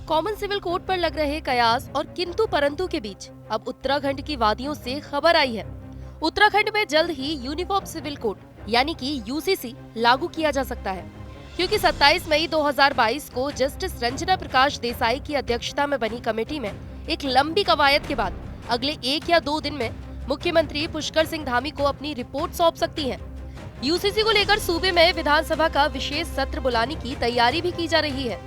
Common civil code पर लग रहे कयास और किंतु परंतु के बीच अब उत्तराखंड की वादियों से खबर आई है। उत्तराखंड में जल्द ही यूनिफॉर्म सिविल कोड यानी कि यूसीसी लागू किया जा सकता है, क्योंकि 27 मई 2022 को जस्टिस रंजना प्रकाश देसाई की अध्यक्षता में बनी कमेटी में एक लंबी कवायद के बाद अगले 1 या 2 दिन में मुख्यमंत्री पुष्कर सिंह धामी को अपनी रिपोर्ट सौंप सकती हैं। यूसीसी को लेकर सूबे में विधानसभा का विशेष सत्र बुलाने की तैयारी भी की जा रही है,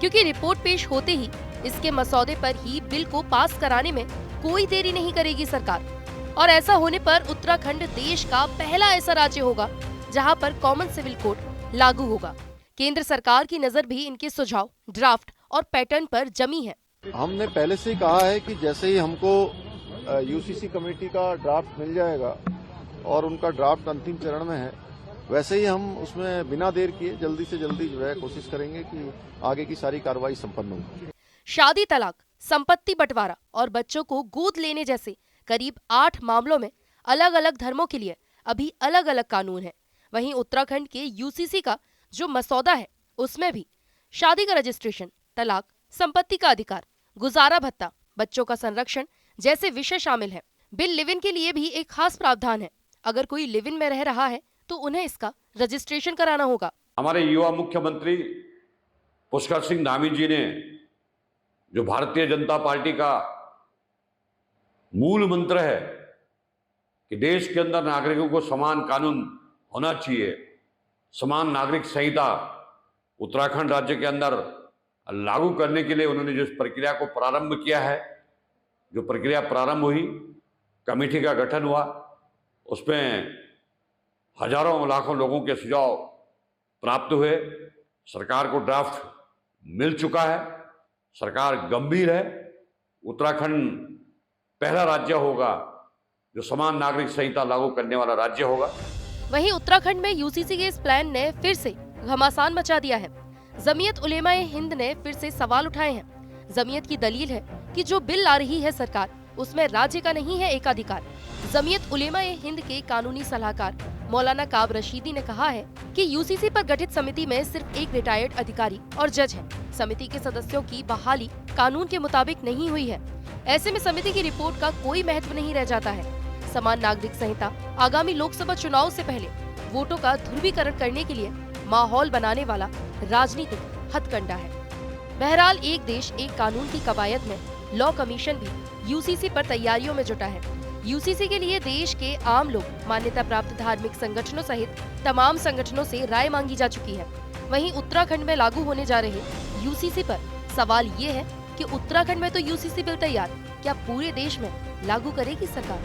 क्योंकि रिपोर्ट पेश होते ही इसके मसौदे पर ही बिल को पास कराने में कोई देरी नहीं करेगी सरकार। और ऐसा होने पर उत्तराखंड देश का पहला ऐसा राज्य होगा जहां पर कॉमन सिविल कोड लागू होगा। केंद्र सरकार की नजर भी इनके सुझाव, ड्राफ्ट और पैटर्न पर जमी है। हमने पहले से ही कहा है कि जैसे ही हमको यूसीसी कमेटी का ड्राफ्ट मिल जाएगा और उनका ड्राफ्ट अंतिम चरण में है, वैसे ही हम उसमें बिना देर किए जल्दी से जल्दी जो है कोशिश करेंगे कि आगे की सारी कार्रवाई संपन्न हो। शादी, तलाक, संपत्ति बंटवारा और बच्चों को गोद लेने जैसे करीब 8 मामलों में अलग अलग धर्मों के लिए अभी अलग अलग कानून है। वहीं उत्तराखंड के यूसीसी का जो मसौदा है उसमें भी शादी का रजिस्ट्रेशन, तलाक, संपत्ति का अधिकार, गुजारा भत्ता, बच्चों का संरक्षण जैसे विषय शामिल है। बिल लिव इन के लिए भी एक खास प्रावधान है। अगर कोई लिव इन में रह रहा है तो उन्हें इसका रजिस्ट्रेशन कराना होगा। हमारे युवा मुख्यमंत्री पुष्कर सिंह धामी जी ने जो भारतीय जनता पार्टी का मूल मंत्र है कि देश के अंदर नागरिकों को समान कानून होना चाहिए, समान नागरिक संहिता उत्तराखंड राज्य के अंदर लागू करने के लिए उन्होंने जिस प्रक्रिया को प्रारंभ किया है, जो प्रक्रिया प्रारंभ हुई, कमेटी का गठन हुआ, उसमें हजारों लाखों लोगों के सुझाव प्राप्त हुए। सरकार को ड्राफ्ट मिल चुका है। सरकार गंभीर है। उत्तराखंड पहला राज्य होगा जो समान नागरिक संहिता लागू करने वाला राज्य होगा। वहीं उत्तराखंड में यूसीसी के इस प्लान ने फिर से घमासान मचा दिया है। जमीयत उलेमा-ए हिंद ने फिर से सवाल उठाए हैं। जमीयत की दलील है कि जो बिल ला रही है सरकार उसमें राज्य का नहीं है एकाधिकार। जमीयत उलेमा-ए हिंद के कानूनी सलाहकार मौलाना काब रशीदी ने कहा है कि यूसीसी पर गठित समिति में सिर्फ एक रिटायर्ड अधिकारी और जज है। समिति के सदस्यों की बहाली कानून के मुताबिक नहीं हुई है। ऐसे में समिति की रिपोर्ट का कोई महत्व नहीं रह जाता है। समान नागरिक संहिता आगामी लोकसभा चुनाव से पहले वोटों का ध्रुवीकरण करने के लिए माहौल बनाने वाला राजनीतिक हथकंडा है। बहरहाल एक देश एक कानून की कवायद में लॉ कमीशन भी यूसीसी पर तैयारियों में जुटा है। यूसीसी के लिए देश के आम लोग, मान्यता प्राप्त धार्मिक संगठनों सहित तमाम संगठनों से राय मांगी जा चुकी है। वहीं उत्तराखंड में लागू होने जा रहे यूसीसी पर सवाल ये है कि उत्तराखंड में तो यूसीसी बिल तैयार, क्या पूरे देश में लागू करेगी सरकार?